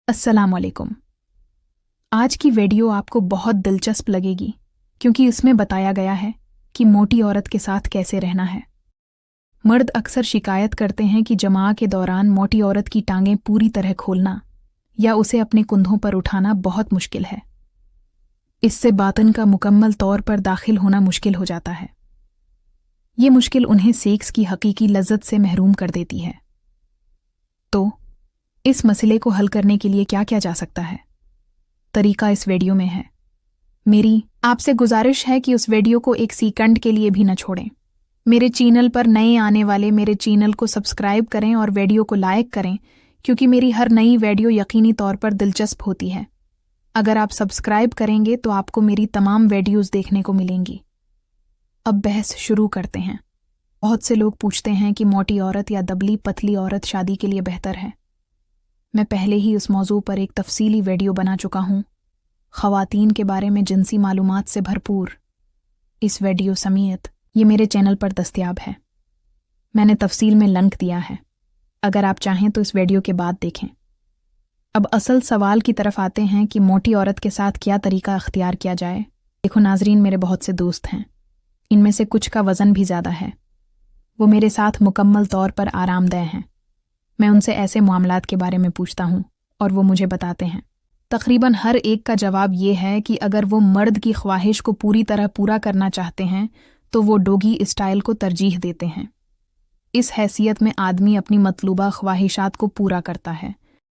अस्सलाम वालेकुम। आज की वीडियो आपको बहुत दिलचस्प लगेगी क्योंकि इसमें बताया गया है कि मोटी औरत के साथ कैसे रहना है। मर्द अक्सर शिकायत करते हैं कि जमाअ के दौरान मोटी औरत की टांगें पूरी तरह खोलना या उसे अपने कुंधों पर उठाना बहुत मुश्किल है। इससे बातन का मुकम्मल तौर पर दाखिल होना मुश्किल हो जाता है। ये मुश्किल उन्हें सेक्स की हकीकी लज्जत से महरूम कर देती है। तो इस मसले को हल करने के लिए क्या किया जा सकता है? तरीका इस वीडियो में है। मेरी आपसे गुजारिश है कि उस वीडियो को एक सेकंड के लिए भी न छोड़ें। मेरे चैनल पर नए आने वाले मेरे चैनल को सब्सक्राइब करें और वीडियो को लाइक करें क्योंकि मेरी हर नई वीडियो यकीनी तौर पर दिलचस्प होती है। अगर आप सब्सक्राइब करेंगे तो आपको मेरी तमाम वीडियोस देखने को मिलेंगी। अब बहस शुरू करते हैं। बहुत से लोग पूछते हैं कि मोटी औरत या दबली पतली औरत शादी के लिए बेहतर है। मैं पहले ही उस मौजू पर एक तफसीली वीडियो बना चुका हूँ, ख़वातीन के बारे में जिनसी मालूमात से भरपूर। इस वीडियो समेत ये मेरे चैनल पर दस्तयाब है। मैंने तफसील में लिंक दिया है, अगर आप चाहें तो इस वीडियो के बाद देखें। अब असल सवाल की तरफ आते हैं कि मोटी औरत के साथ क्या तरीका अख्तियार किया जाए। देखो नाजरीन, मेरे बहुत से दोस्त हैं, इनमें से कुछ का वज़न भी ज़्यादा है। वो मेरे साथ मुकम्मल तौर पर आरामदेह हैं। मैं उनसे ऐसे मामलात के बारे में पूछता हूँ और वो मुझे बताते हैं। तकरीबन हर एक का जवाब ये है कि अगर वो मर्द की ख्वाहिश को पूरी तरह पूरा करना चाहते हैं तो वो डोगी स्टाइल को तरजीह देते हैं। इस हैसियत में आदमी अपनी मतलूबा ख्वाहिशात को पूरा करता है।